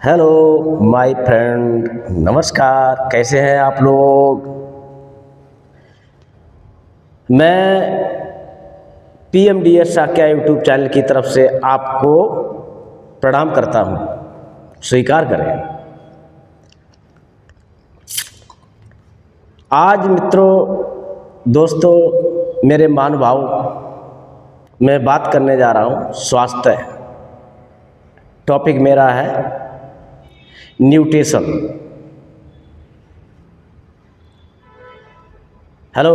Hello my friend, नमस्कार। कैसे हैं आप लोग? मैं पीएमडीएस साक्या यूट्यूब चैनल की तरफ से आपको प्रणाम करता हूं। स्वीकार करें। आज मित्रों, दोस्तों, मेरे महानुभाव, मैं बात करने जा रहा हूं स्वास्थ्य। टॉपिक मेरा है न्यूट्रिशन। हेलो,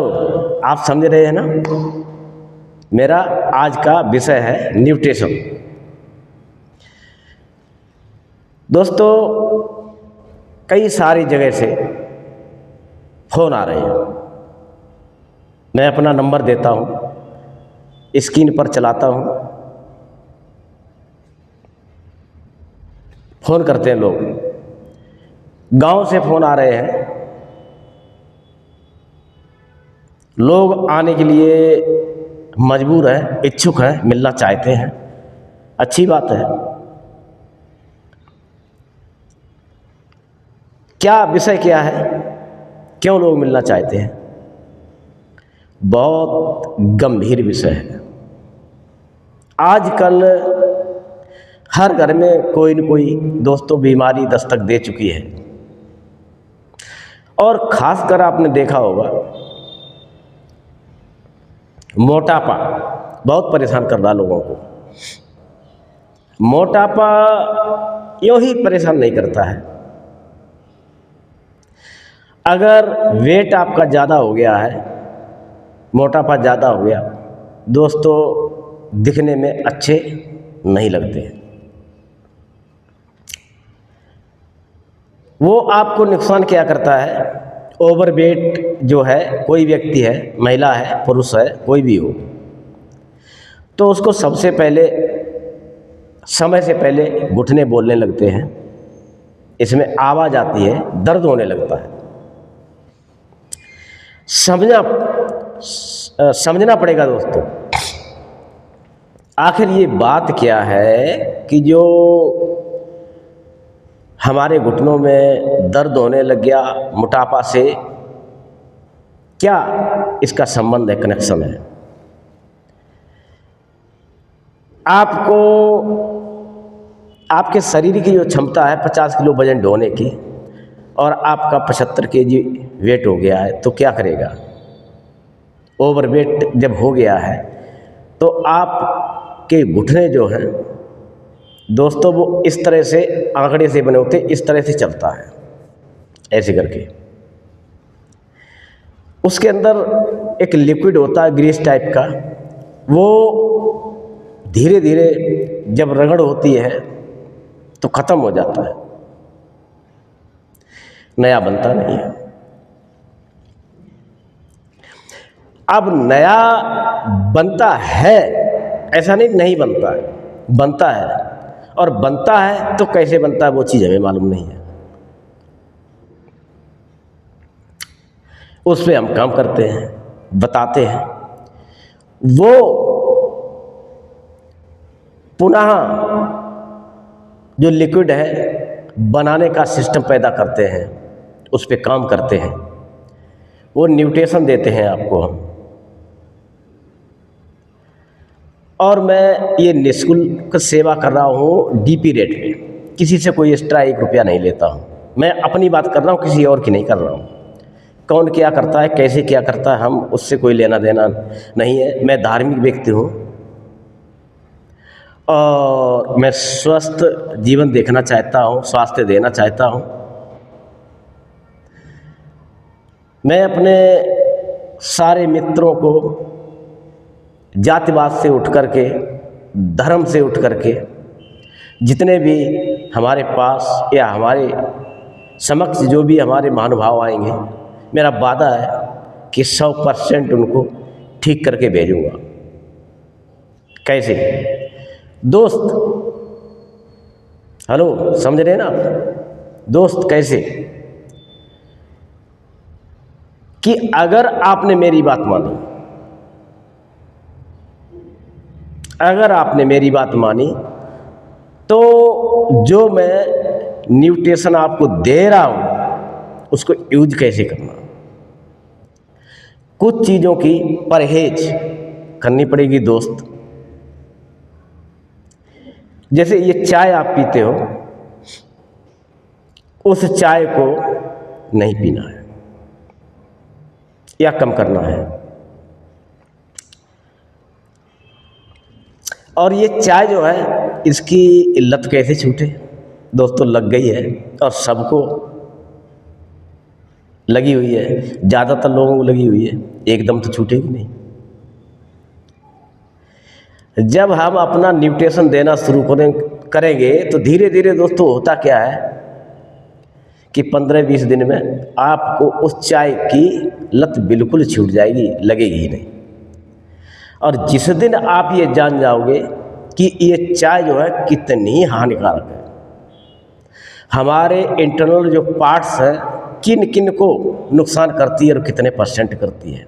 आप समझ रहे हैं ना? मेरा आज का विषय है न्यूट्रिशन। दोस्तों, कई सारी जगह से फ़ोन आ रहे हैं। मैं अपना नंबर देता हूं, स्क्रीन पर चलाता हूं। फ़ोन करते हैं लोग। गांव से फ़ोन आ रहे हैं। लोग आने के लिए मजबूर हैं, इच्छुक हैं, मिलना चाहते हैं। अच्छी बात है। क्या विषय क्या है? क्यों लोग मिलना चाहते हैं? बहुत गंभीर विषय है। आजकल हर घर में कोई न कोई दोस्तों बीमारी दस्तक दे चुकी है। और खासकर आपने देखा होगा, मोटापा बहुत परेशान कर रहा लोगों को। मोटापा यूं ही परेशान नहीं करता है। अगर वेट आपका ज़्यादा हो गया है, मोटापा ज़्यादा हो गया, दोस्तों दिखने में अच्छे नहीं लगते। वो आपको नुकसान क्या करता है? ओवरवेट जो है, कोई व्यक्ति है, महिला है, पुरुष है, कोई भी हो, तो उसको सबसे पहले समय से पहले घुटने बोलने लगते हैं, इसमें आवाज़ आती है, दर्द होने लगता है। समझना पड़ेगा दोस्तों। आखिर ये बात क्या है कि जो हमारे घुटनों में दर्द होने लग गया मोटापा से, क्या इसका संबंध है, कनेक्शन है? आपको आपके शरीर की जो क्षमता है 50 किलो वजन ढोने की, और आपका 75 केजी वेट हो गया है, तो क्या करेगा? ओवरवेट जब हो गया है तो आपके घुटने जो हैं दोस्तों, वो इस तरह से आंकड़े से बने होते, इस तरह से चलता है, ऐसे करके। उसके अंदर एक लिक्विड होता है ग्रीस टाइप का, वो धीरे धीरे जब रगड़ होती है तो ख़त्म हो जाता है, नया बनता नहीं है। अब नया बनता है, ऐसा नहीं नहीं बनता है, बनता है। और बनता है तो कैसे बनता है वो चीज़ हमें मालूम नहीं है। उस पर हम काम करते हैं, बताते हैं, वो पुनः जो लिक्विड है बनाने का सिस्टम पैदा करते हैं, उस पर काम करते हैं, वो न्यूट्रिशन देते हैं आपको हम। और मैं ये निःशुल्क सेवा कर रहा हूँ डीपी रेट पे, किसी से कोई एक्स्ट्रा 1 रुपया नहीं लेता हूँ। मैं अपनी बात कर रहा हूँ, किसी और की नहीं कर रहा हूँ। कौन क्या करता है, कैसे क्या करता है, हम उससे कोई लेना देना नहीं है। मैं धार्मिक व्यक्ति हूँ और मैं स्वस्थ जीवन देखना चाहता हूँ, स्वास्थ्य देना चाहता हूँ। मैं अपने सारे मित्रों को जातिवाद से उठ करके, धर्म से उठ करके, जितने भी हमारे पास या हमारे समक्ष जो भी हमारे महानुभाव आएंगे, मेरा वादा है कि 100% उनको ठीक करके भेजूंगा। कैसे दोस्त? हेलो, समझ रहे हैं ना आप? दोस्त कैसे कि अगर आपने मेरी बात मानी, अगर आपने मेरी बात मानी, तो जो मैं न्यूट्रिशन आपको दे रहा हूँ उसको यूज कैसे करना। कुछ चीज़ों की परहेज करनी पड़ेगी दोस्त। जैसे ये चाय आप पीते हो, उस चाय को नहीं पीना है या कम करना है। और ये चाय जो है इसकी लत कैसे छूटे दोस्तों, लग गई है और सबको लगी हुई है, ज़्यादातर लोगों को लगी हुई है, एकदम तो छूटेगी नहीं। जब हम अपना न्यूट्रिशन देना शुरू करेंगे तो धीरे धीरे दोस्तों होता क्या है कि 15-20 दिन में आपको उस चाय की लत बिल्कुल छूट जाएगी, लगेगी ही नहीं। और जिस दिन आप ये जान जाओगे कि ये चाय जो है कितनी हानिकारक है, हमारे इंटरनल जो पार्ट्स हैं किन किन को नुकसान करती है और कितने % करती है,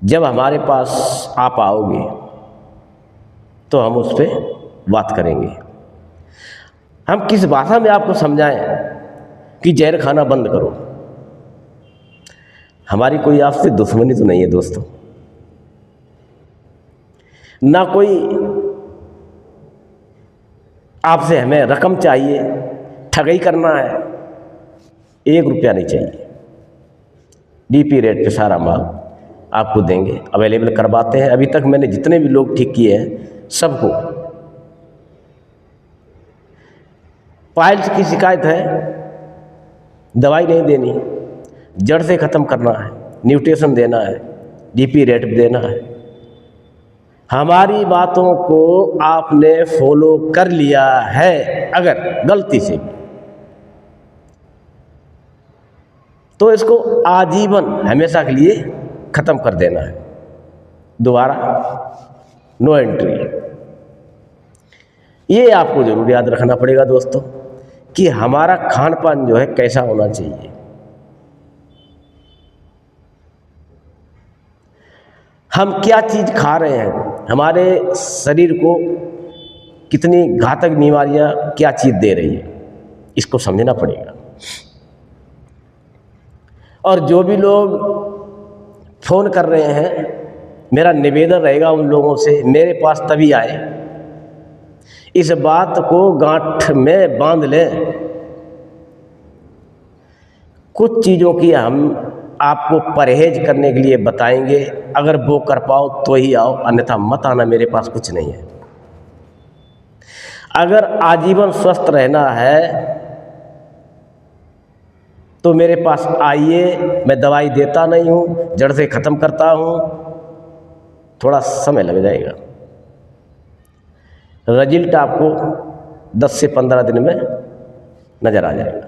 जब हमारे पास आप आओगे तो हम उस पर बात करेंगे। हम किस भाषा में आपको समझाएं कि जहर खाना बंद करो। हमारी कोई आपसे दुश्मनी तो नहीं है दोस्तों, ना कोई आपसे हमें रकम चाहिए, ठगी करना है, 1 रुपया नहीं चाहिए। DP रेट पे सारा माल आपको देंगे, अवेलेबल करवाते हैं। अभी तक मैंने जितने भी लोग ठीक किए हैं सबको। पाइल्स की शिकायत है, दवाई नहीं देनी, जड़ से ख़त्म करना है, न्यूट्रिशन देना है, DP रेट पे देना है। हमारी बातों को आपने फॉलो कर लिया है अगर गलती से, तो इसको आजीवन हमेशा के लिए ख़त्म कर देना है, दोबारा नो एंट्री। ये आपको ज़रूर याद रखना पड़ेगा दोस्तों कि हमारा खान पान जो है कैसा होना चाहिए। हम क्या चीज़ खा रहे हैं, हमारे शरीर को कितनी घातक बीमारियां क्या चीज़ दे रही है, इसको समझना पड़ेगा। और जो भी लोग फ़ोन कर रहे हैं, मेरा निवेदन रहेगा उन लोगों से, मेरे पास तभी आए, इस बात को गांठ में बांध लें। कुछ चीज़ों की हम आपको परहेज करने के लिए बताएंगे, अगर वो कर पाओ तो ही आओ, अन्यथा मत आना, मेरे पास कुछ नहीं है। अगर आजीवन स्वस्थ रहना है तो मेरे पास आइए, मैं दवाई देता नहीं हूँ, जड़ से ख़त्म करता हूँ। थोड़ा समय लग जाएगा, रिजल्ट आपको 10 से 15 दिन में नज़र आ जाएगा।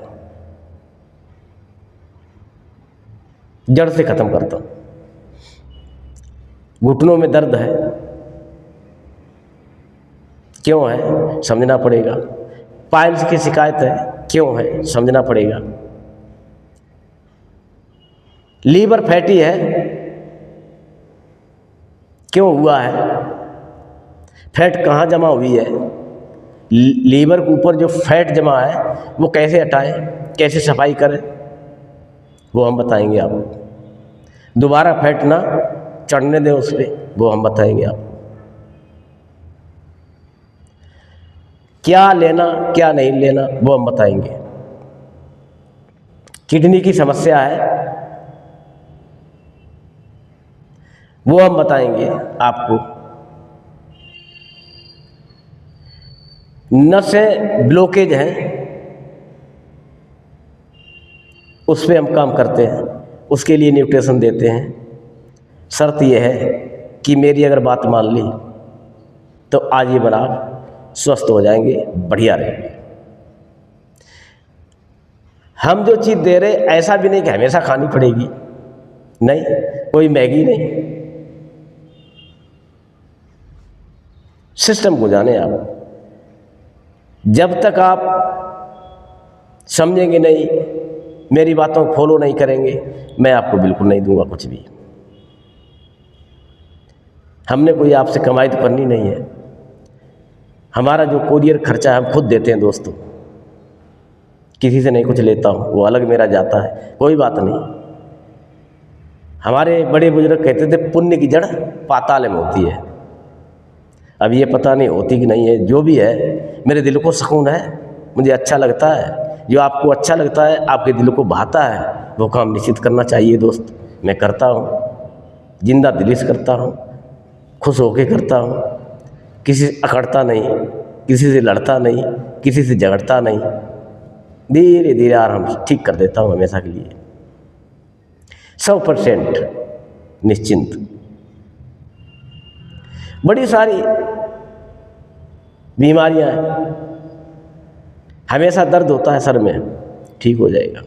जड़ से ख़त्म करता हूँ। घुटनों में दर्द है, क्यों है समझना पड़ेगा। पाइल्स की शिकायत है, क्यों है समझना पड़ेगा। लीवर फैटी है, क्यों हुआ है, फैट कहाँ जमा हुई है, लीवर के ऊपर जो फैट जमा है वो कैसे हटाएं, कैसे सफाई करें, वो हम बताएंगे आपको। दोबारा फैट ना चढ़ने दें उस पर, वो हम बताएंगे आपको। क्या लेना क्या नहीं लेना वो हम बताएंगे। किडनी की समस्या है वो हम बताएंगे आपको। नसें ब्लॉकेज हैं, उस पर हम काम करते हैं, उसके लिए न्यूट्रिशन देते हैं। शर्त यह है कि मेरी अगर बात मान ली तो आजीवन आप स्वस्थ हो जाएंगे, बढ़िया रहेंगे। हम जो चीज़ दे रहे ऐसा भी नहीं कि हमेशा खानी पड़ेगी, नहीं, कोई मैगी नहीं। सिस्टम को जाने आप। जब तक आप समझेंगे नहीं, मेरी बातों को फॉलो नहीं करेंगे, मैं आपको बिल्कुल नहीं दूंगा कुछ भी। हमने कोई आपसे कमाई तो करनी नहीं है। हमारा जो कोरियर खर्चा है हम खुद देते हैं दोस्तों। किसी से नहीं कुछ लेता हूँ, वो अलग मेरा जाता है, कोई बात नहीं। हमारे बड़े बुजुर्ग कहते थे पुण्य की जड़ पाताल में होती है। अब ये पता नहीं होती कि नहीं है, जो भी है मेरे दिल को सुकून है, मुझे अच्छा लगता है। जो आपको अच्छा लगता है, आपके दिल को भाता है, वो काम निश्चित करना चाहिए दोस्त। मैं करता हूँ, जिंदा दिली से करता हूँ, खुश होके करता हूँ, किसी से अकड़ता नहीं, किसी से लड़ता नहीं, किसी से झगड़ता नहीं, धीरे धीरे आराम से ठीक कर देता हूँ हमेशा के लिए, 100% निश्चिंत। बड़ी सारी बीमारियां हैं, हमेशा दर्द होता है सर में, ठीक हो जाएगा।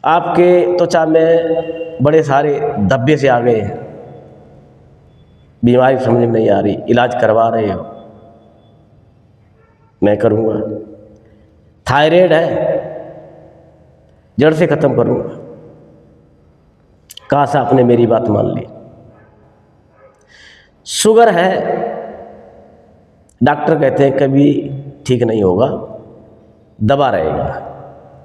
आपके त्वचा में बड़े सारे धब्बे से आ गए हैं, बीमारी समझ में नहीं आ रही, इलाज करवा रहे हो, मैं करूँगा। थायराइड है, जड़ से ख़त्म करूँगा। काश आपने मेरी बात मान ली। शुगर है, डॉक्टर कहते हैं कभी ठीक नहीं होगा, दबा रहेगा,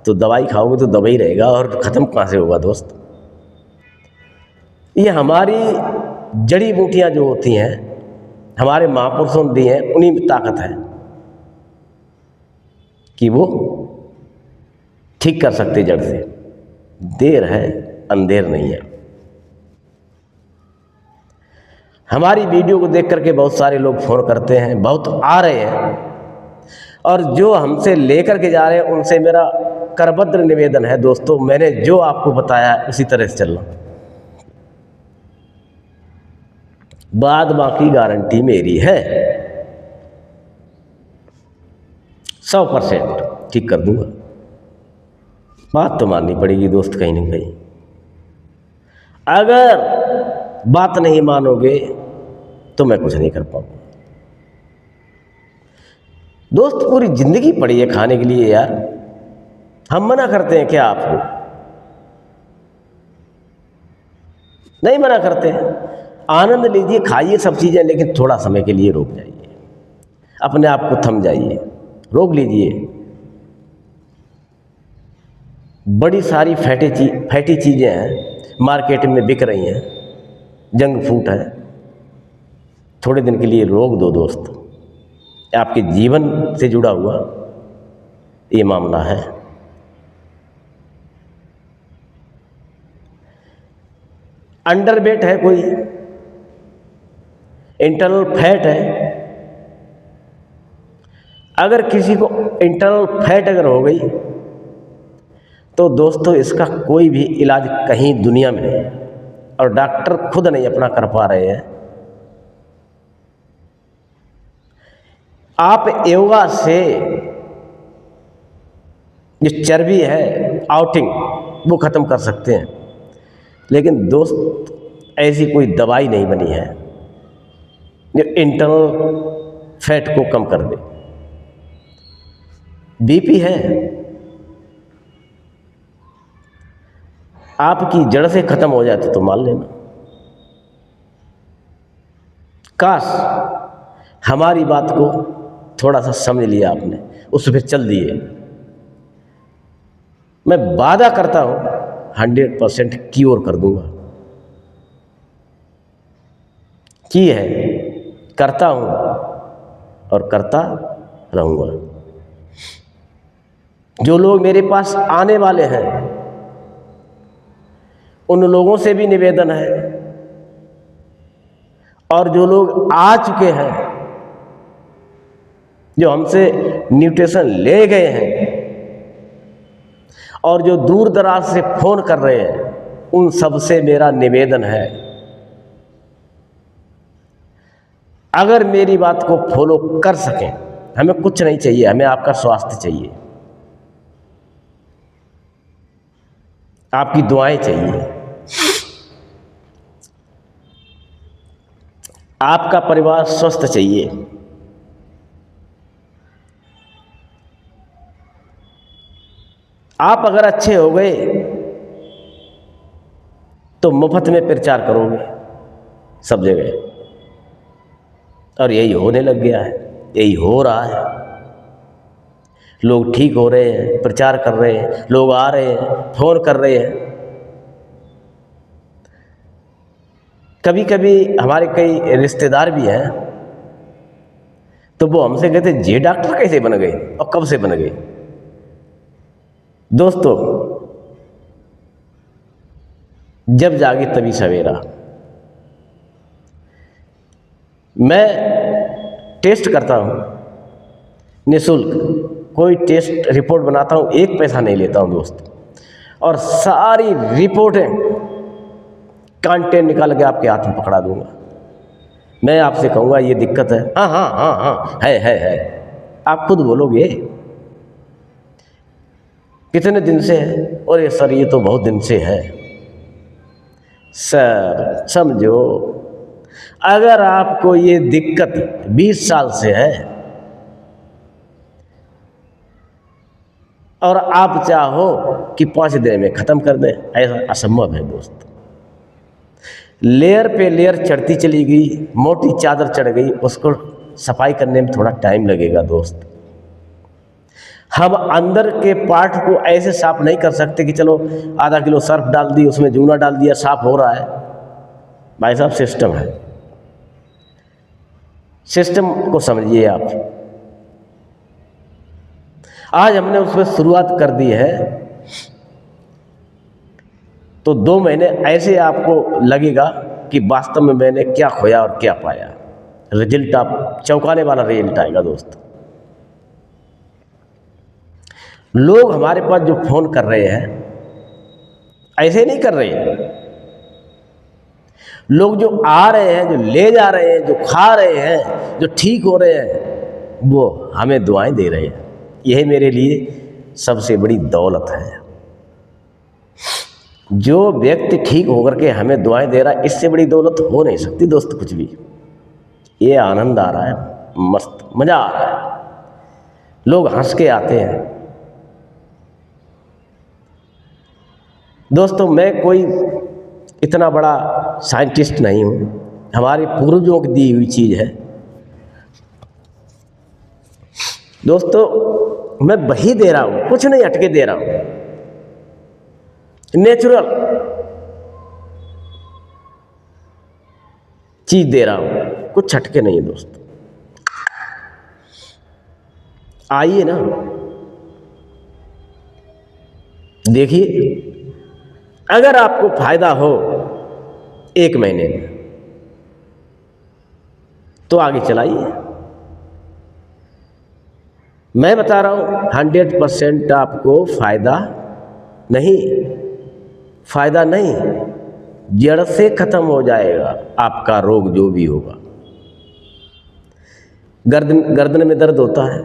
तो दवाई खाओगे तो दबा ही रहेगा, और ख़त्म कहाँ से होगा दोस्त। ये हमारी जड़ी बूटियाँ जो होती हैं, हमारे महापुरुषों ने दी हैं, उन्हीं में ताकत है कि वो ठीक कर सकते जड़ से। देर है, अंधेर नहीं है। हमारी वीडियो को देख करके बहुत सारे लोग फ़ोन करते हैं, बहुत आ रहे हैं, और जो हमसे लेकर के जा रहे हैं उनसे मेरा करबद्ध निवेदन है दोस्तों, मैंने जो आपको बताया उसी तरह से चलना। बाद बाकी गारंटी मेरी है, 100% ठीक कर दूंगा। बात तो माननी पड़ेगी दोस्त कहीं ना कहीं। अगर बात नहीं मानोगे तो मैं कुछ नहीं कर पाऊंगा दोस्त। पूरी जिंदगी पड़ी है खाने के लिए यार, हम मना करते हैं क्या आपको? नहीं मना करते हैं। आनंद लीजिए, खाइए सब चीज़ें, लेकिन थोड़ा समय के लिए रोक जाइए, अपने आप को थम जाइए, रोक लीजिए। बड़ी सारी फैटी चीज़ें हैं मार्केट में बिक रही हैं, जंक फूड है, थोड़े दिन के लिए रोक दो दोस्त। आपके जीवन से जुड़ा हुआ ये मामला है। अंडरवेट है कोई, इंटरनल फैट है, अगर किसी को इंटरनल फैट अगर हो गई तो दोस्तों इसका कोई भी इलाज कहीं दुनिया में नहीं, और डॉक्टर खुद नहीं अपना कर पा रहे हैं। आप योगा से जो चर्बी है आउटिंग वो ख़त्म कर सकते हैं, लेकिन दोस्त ऐसी कोई दवाई नहीं बनी है जो इंटरनल फैट को कम कर दे। बीपी है, आपकी जड़ से ख़त्म हो जाए तो मान लेना। काश हमारी बात को थोड़ा सा समझ लिया आपने, उस पर चल दिए। मैं वादा करता हूँ 100% क्योर कर दूंगा। की है, करता हूँ और करता रहूँगा। जो लोग मेरे पास आने वाले हैं उन लोगों से भी निवेदन है, और जो लोग आ चुके हैं, जो हमसे न्यूट्रिशन ले गए हैं, और जो दूर दराज से फ़ोन कर रहे हैं, उन सब से मेरा निवेदन है, अगर मेरी बात को फॉलो कर सकें, हमें कुछ नहीं चाहिए, हमें आपका स्वास्थ्य चाहिए, आपकी दुआएं चाहिए, आपका परिवार स्वस्थ चाहिए। आप अगर अच्छे हो गए तो मुफ्त में प्रचार करोगे सब जगह, और यही होने लग गया है, यही हो रहा है। लोग ठीक हो रहे हैं, प्रचार कर रहे हैं, लोग आ रहे हैं, फोन कर रहे हैं। कभी कभी हमारे कई रिश्तेदार भी हैं, तो वो हमसे कहते ये डॉक्टर कैसे बन गए और कब से बन गए। दोस्तों, जब जागे तभी सवेरा। मैं टेस्ट करता हूँ निःशुल्क, कोई टेस्ट रिपोर्ट बनाता हूँ, एक पैसा नहीं लेता हूँ दोस्त, और सारी रिपोर्टें कंटेंट निकाल के आपके हाथ में पकड़ा दूंगा। मैं आपसे कहूँगा ये दिक्कत है, हाँ हाँ हाँ हाँ है, आप खुद बोलोगे कितने दिन से है, और ये सर ये तो बहुत दिन से है। सर समझो, अगर आपको ये दिक्कत 20 साल से है और आप चाहो कि 5 दिन में ख़त्म कर दें, ऐसा असंभव है दोस्त। लेयर पे लेयर चढ़ती चली गई, मोटी चादर चढ़ गई, उसको सफाई करने में थोड़ा टाइम लगेगा दोस्त। हम अंदर के पार्ट को ऐसे साफ नहीं कर सकते कि चलो आधा किलो सर्फ डाल दी, उसमें जूना डाल दिया, साफ हो रहा है। भाई साहब, सिस्टम है, सिस्टम को समझिए आप। आज हमने उसमें शुरुआत कर दी है, तो 2 महीने ऐसे आपको लगेगा कि वास्तव में मैंने क्या खोया और क्या पाया। रिजल्ट आप चौंकाने वाला रिजल्ट आएगा दोस्त। लोग हमारे पास जो फोन कर रहे हैं, ऐसे नहीं कर रहे हैं। लोग जो आ रहे हैं, जो ले जा रहे हैं, जो खा रहे हैं, जो ठीक हो रहे हैं, वो हमें दुआएं दे रहे हैं। यही मेरे लिए सबसे बड़ी दौलत है। जो व्यक्ति ठीक होकर के हमें दुआएं दे रहा है, इससे बड़ी दौलत हो não सकती दोस्त कुछ भी। ये आनंद आ रहा है, मस्त मज़ा आ रहा है, लोग हंस के आते हैं। दोस्तों, मैं कोई इतना बड़ा साइंटिस्ट नहीं हूँ, हमारे पूर्वजों की दी हुई चीज़ है। दोस्तों, मैं वही दे रहा हूँ, कुछ नहीं हटके दे रहा हूँ, नेचुरल चीज दे रहा हूं, कुछ हटके नहीं है दोस्त। आइए ना, देखिए, अगर आपको फायदा हो 1 महीने में तो आगे चलाइए। मैं बता रहा हूं 100% आपको फायदा नहीं, जड़ से खत्म हो जाएगा आपका रोग जो भी होगा। गर्दन में दर्द होता है,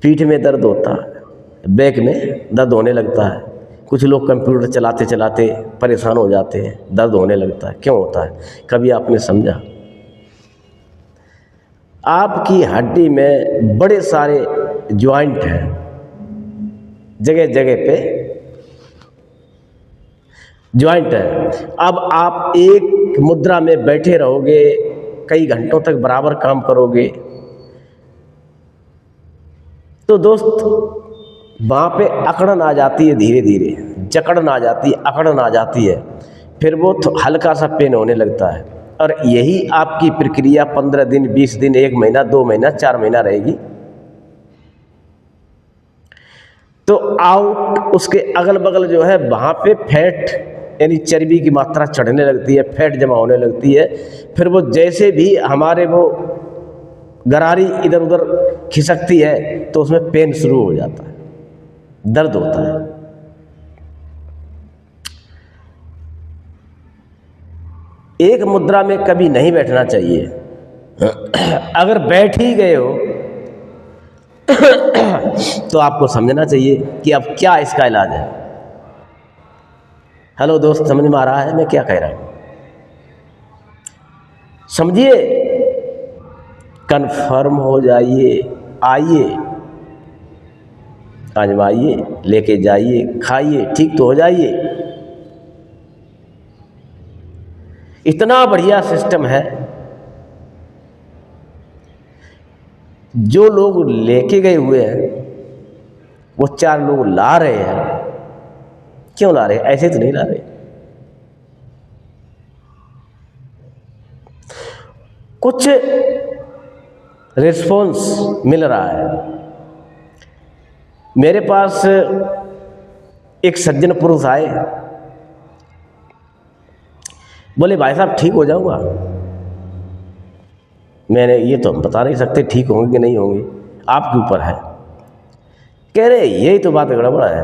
पीठ में दर्द होता है, बैक में दर्द होने लगता है। कुछ लोग कंप्यूटर चलाते चलाते परेशान हो जाते हैं, दर्द होने लगता है। क्यों होता है? कभी आपने समझा? आपकी हड्डी में बड़े सारे जॉइंट हैं, जगह जगह पे जॉइंट है। अब आप एक मुद्रा में बैठे रहोगे, कई घंटों तक बराबर काम करोगे, तो दोस्त वहाँ पे अकड़न आ जाती है, धीरे धीरे जकड़न आ जाती है, अकड़न आ जाती है, फिर वो हल्का सा पेन होने लगता है। और यही आपकी प्रक्रिया 15 दिन, 20 दिन, 1 महीना, 2 महीना, 4 महीना रहेगी। तो आउट उसके अगल बगल जो है, वहाँ पे फैट यानी चर्बी की मात्रा चढ़ने लगती है, फैट जमा होने लगती है। फिर वो जैसे भी हमारे वो गरारी इधर उधर खिसकती है, तो उसमें पेन शुरू हो जाता है, दर्द होता है। एक मुद्रा में कभी नहीं बैठना चाहिए। अगर बैठ ही गए हो तो आपको समझना चाहिए कि अब क्या इसका इलाज है। हेलो दोस्त, समझ में आ रहा है मैं क्या कह रहा हूं? समझिए, कन्फर्म हो जाइए, आइए, आजमाइए, लेके जाइए, खाइए, ठीक तो हो जाइए। इतना बढ़िया सिस्टम है। जो लोग लेके गए हुए हैं वो 4 लोग ला रहे हैं। क्यों ला रहे हैं? ऐसे तो नहीं ला रहे। कुछ रिस्पॉन्स मिल रहा है। मेरे पास एक सज्जन पुरुष आए, बोले भाई साहब ठीक हो जाऊंगा। मैंने ये तो हम बता नहीं सकते ठीक होंगे कि नहीं होंगे, आपके ऊपर है। कह रहे यही तो बात गड़बड़ है,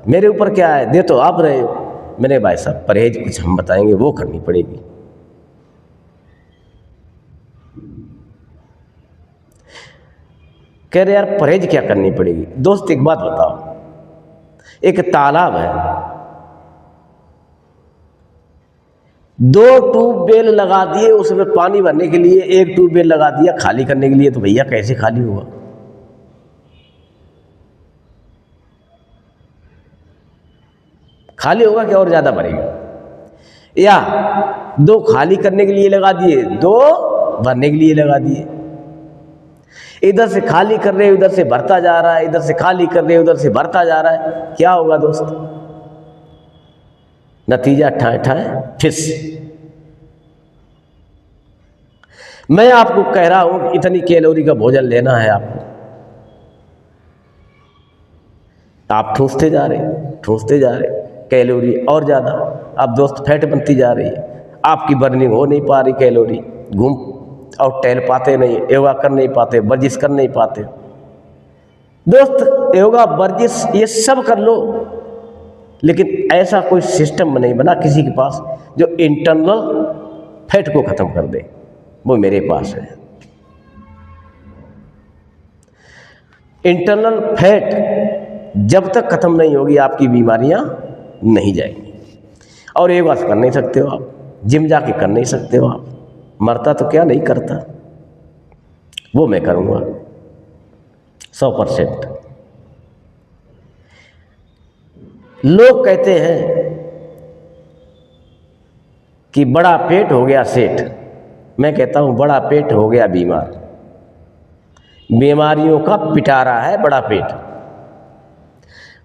मेरे ऊपर क्या है, दे तो आप रहे हो। मैंने भाई साहब परहेज कुछ हम बताएंगे वो करनी पड़ेगी। कह रहे यार परहेज क्या करनी पड़ेगी? दोस्त एक बात बताओ, एक तालाब है, 2 ट्यूबवेल लगा दिए उसमें पानी भरने के लिए, 1 ट्यूबवेल लगा दिया खाली करने के लिए, तो भैया कैसे खाली हुआ? खाली होगा क्या और ज्यादा भरेगा? या 2 खाली करने के लिए लगा दिए, 2 भरने के लिए लगा दिए। इधर से खाली कर रहे उधर से भरता जा रहा है, इधर से खाली कर रहे उधर से भरता जा रहा है, क्या होगा दोस्त? नतीजा ठाए ठाए फिस। मैं आपको कह रहा हूं कि इतनी कैलोरी का भोजन लेना है आपको, आप ठूंसते जा रहे, कैलोरी और ज़्यादा, आप दोस्त फैट बनती जा रही है, आपकी बर्निंग हो नहीं पा रही कैलोरी, घूम और टहल पाते नहीं, योगा कर नहीं पाते, वर्जिश कर नहीं पाते। दोस्त योगा वर्जिश ये सब कर लो, लेकिन ऐसा कोई सिस्टम नहीं बना किसी के पास जो इंटरनल फैट को ख़त्म कर दे। वो मेरे पास है। इंटरनल फैट जब तक ख़त्म नहीं होगी आपकी बीमारियां नहीं जाएंगी। और योगा कर नहीं सकते हो आप, जिम जाके कर नहीं सकते हो आप, मरता तो क्या नहीं करता, वो मैं करूँगा 100%। लोग कहते हैं कि बड़ा पेट हो गया सेठ, मैं कहता हूँ बड़ा पेट हो गया बीमार। बीमारियों का पिटारा है बड़ा पेट।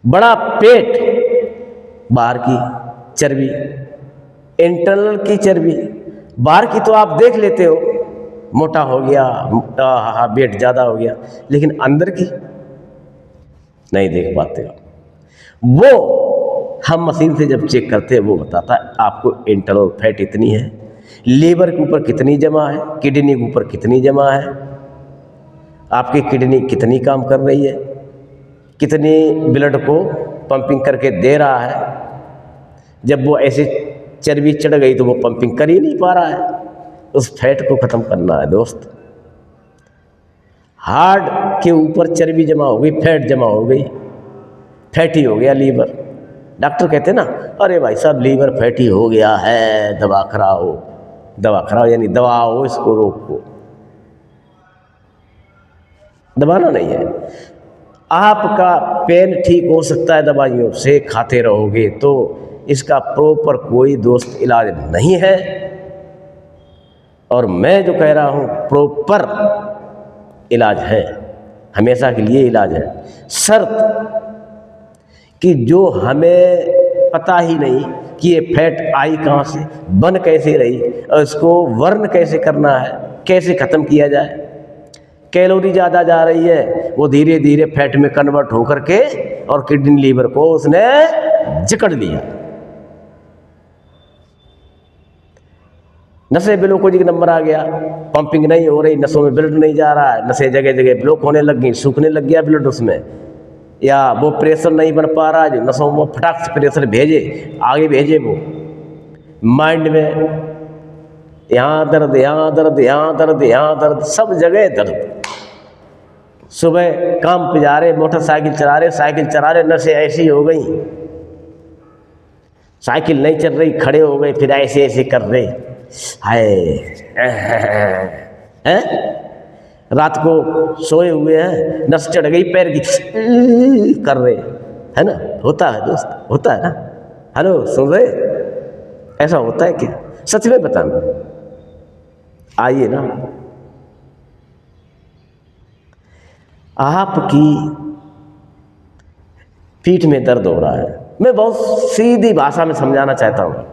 बड़ा पेट बाहर की चर्बी, इंटरनल की चर्बी, बाहर की तो आप देख लेते हो, मोटा हो गया, वेट ज़्यादा हो गया, लेकिन अंदर की नहीं देख पाते हो। वो हम मशीन से जब चेक करते हैं वो बताता है आपको इंटरनल फैट इतनी है, लीवर के ऊपर कितनी जमा है, किडनी के ऊपर कितनी जमा है, आपकी किडनी कितनी काम कर रही है, कितनी ब्लड को पंपिंग करके दे रहा है। जब वो ऐसे चर्बी चढ़ गई तो वो पंपिंग कर ही नहीं पा रहा है, उस फैट को ख़त्म करना है दोस्त। हार्ट के ऊपर चर्बी जमा हो गई, फैट जमा हो गई, फैटी हो गया लीवर। डॉक्टर कहते हैं ना, अरे भाई साहब लीवर फैटी हो गया है, दवा कराओ, दवा कराओ यानी दबाओ इसको, रोग को दबाना नहीं है। आपका पेन ठीक हो सकता है दवाइयों से, खाते रहोगे तो, इसका प्रॉपर कोई दोस्त इलाज नहीं है। और मैं जो कह रहा हूँ प्रॉपर इलाज है, हमेशा के लिए इलाज है, शर्त कि जो हमें पता ही नहीं कि ये फैट आई कहाँ से, बन कैसे रही, और इसको वर्न कैसे करना है, कैसे ख़त्म किया जाए। कैलोरी ज़्यादा जा रही है, वो धीरे धीरे फैट में कन्वर्ट होकर के और किडनी लीवर को उसने जकड़ लिया। नसें ग्लूकोज का नंबर आ गया, पंपिंग नहीं हो रही, नसों में ब्लड नहीं जा रहा है, नसें जगह जगह ब्लॉक होने लग गई, सूखने लग गया ब्लड उसमें, या वो प्रेशर नहीं बन पा रहा है, नसों में फटाक से प्रेशर भेजे, आगे भेजे वो माइंड में, यहाँ दर्द, यहाँ दर्द, यहाँ दर्द, यहाँ दर्द, सब जगह दर्द। सुबह काम पे जा रहे, मोटरसाइकिल चला रहे, साइकिल चला रहे, नसें ऐसी हो गई, साइकिल नहीं चल रही, खड़े हो गए, फिर ऐसे ऐसे कर रहे, हाय हैं, रात को सोए हुए हैं, नस चढ़ गई पैर की, कर रहे, है ना, होता है दोस्त, होता है ना। हेलो सुन रहे, ऐसा होता है क्या? सच में बताना, आइए ना। आपकी पीठ में दर्द हो रहा है। मैं बहुत सीधी भाषा में समझाना चाहता हूँ।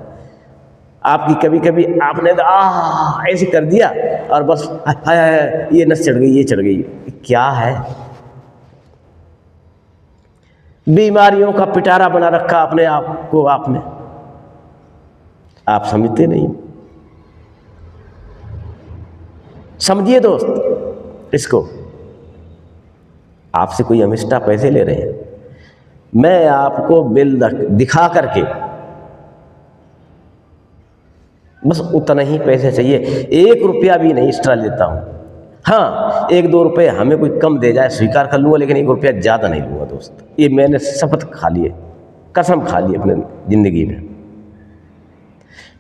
आपकी कभी कभी आपने ऐसे कर दिया और बस हाय ये नस चढ़ गई, ये चढ़ गई। क्या है? बीमारियों का पिटारा बना रखा अपने आप को आपने। आप समझते नहीं। समझिए दोस्त इसको। आपसे कोई अमिष्टा पैसे ले रहे हैं, मैं आपको बिल दिखा करके बस उतना ही पैसे चाहिए, 1 रुपया भी नहीं एक्स्ट्रा लेता हूँ। हाँ, 1-2 रुपये हमें कोई कम दे जाए स्वीकार कर लूँगा, लेकिन 1 रुपया ज़्यादा नहीं लूँगा दोस्त। ये मैंने शपथ खा ली है, कसम खा ली अपने ज़िंदगी में।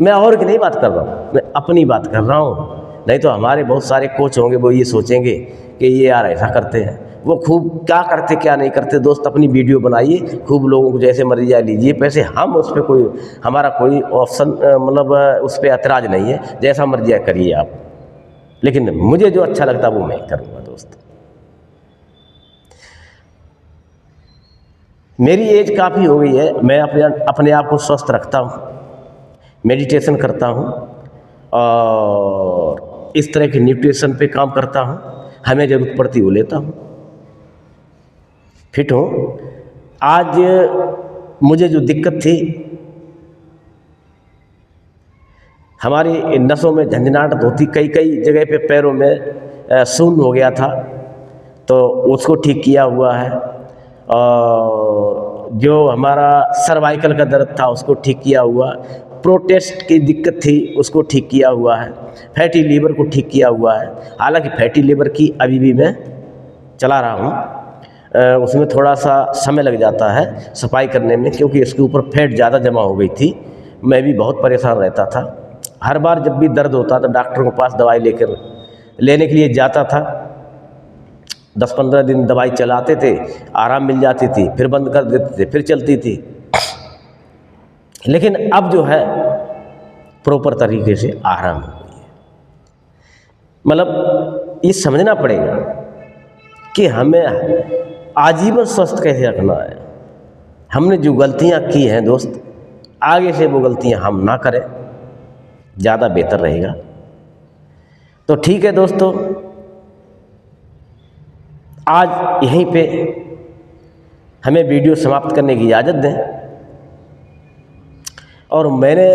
मैं और की नहीं बात कर रहा हूँ, मैं अपनी बात कर रहा हूँ। नहीं तो हमारे बहुत सारे कोच होंगे, वो ये सोचेंगे कि ये यार ऐसा करते हैं, वो खूब क्या करते क्या नहीं करते। दोस्त अपनी वीडियो बनाइए, खूब लोगों को जैसे मर्जी जाए लीजिए पैसे। हम उस पर कोई, हमारा कोई ऑप्शन मतलब उस पर ऐतराज़ नहीं है, जैसा मर्जी करिए आप, लेकिन मुझे जो अच्छा लगता वो मैं करूँगा दोस्त। मेरी एज काफ़ी हो गई है, मैं अपने आप को स्वस्थ रखता हूँ, मेडिटेशन करता हूँ और इस तरह के न्यूट्रिशन पे काम करता हूँ। हमें ज़रूरत पड़ती वो लेता हूँ, फिट हूँ। आज मुझे जो दिक्कत थी, हमारी नसों में झंझनाहट होती, कई जगह पे पैरों में शून्य हो गया था, तो उसको ठीक किया हुआ है। और जो हमारा सर्वाइकल का दर्द था उसको ठीक किया हुआ, प्रोस्टेट की दिक्कत थी उसको ठीक किया हुआ है, फैटी लीवर को ठीक किया हुआ है। हालांकि फैटी लीवर की अभी भी मैं चला रहा हूँ, उसमें थोड़ा सा समय लग जाता है सफाई करने में, क्योंकि इसके ऊपर फैट ज़्यादा जमा हो गई थी। मैं भी बहुत परेशान रहता था। हर बार जब भी दर्द होता था डॉक्टर के पास दवाई लेने के लिए जाता था। 10-15 दिन दवाई चलाते थे, आराम मिल जाती थी, फिर बंद कर देते थे, फिर चलती थी। लेकिन अब जो है प्रॉपर तरीके से आराम हो गई है। मतलब ये समझना पड़ेगा कि हमें आजीवन स्वस्थ कैसे रखना है। हमने जो गलतियां की हैं दोस्त, आगे से वो गलतियां हम ना करें, ज़्यादा बेहतर रहेगा। तो ठीक है दोस्तों, आज यहीं पे हमें वीडियो समाप्त करने की इजाज़त दें। और मैंने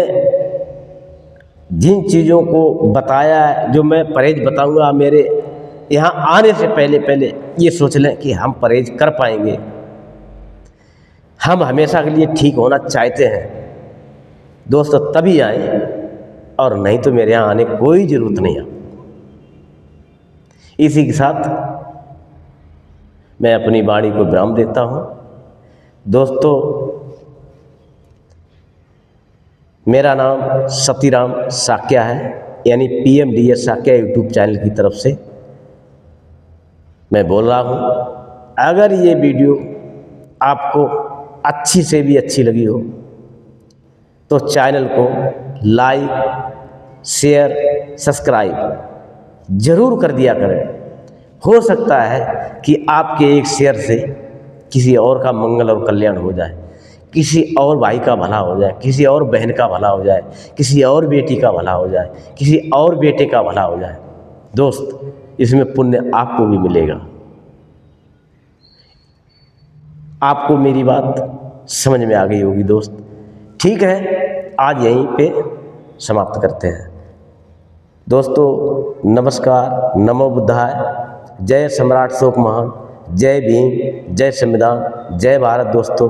जिन चीज़ों को बताया है, जो मैं परहेज बताऊंगा, मेरे यहाँ आने से पहले ये सोच लें कि हम परहेज कर पाएंगे। हम हमेशा के लिए ठीक होना चाहते हैं दोस्तों, तभी आए, और नहीं तो मेरे यहाँ आने की कोई ज़रूरत नहीं है। इसी के साथ मैं अपनी वाणी को विराम देता हूँ। दोस्तों, मेरा नाम सतीराम साक्या है, यानी PMDS साक्या यूट्यूब चैनल की तरफ से मैं बोल रहा हूँ। अगर ये वीडियो आपको अच्छी से भी अच्छी लगी हो तो चैनल को लाइक, शेयर, सब्सक्राइब ज़रूर कर दिया करें। हो सकता है कि आपके एक शेयर से किसी और का मंगल और कल्याण हो जाए, किसी और भाई का भला हो जाए, किसी और बहन का भला हो जाए, किसी और बेटी का भला हो जाए, किसी और बेटे का भला हो जाए। दोस्त, इसमें पुण्य आपको भी मिलेगा। आपको मेरी बात समझ में आ गई होगी दोस्त। ठीक है, आज यहीं पे समाप्त करते हैं। दोस्तों नमस्कार, नमो बुद्धाय, जय सम्राट अशोक महान, जय भीम, जय संविधान, जय भारत दोस्तों।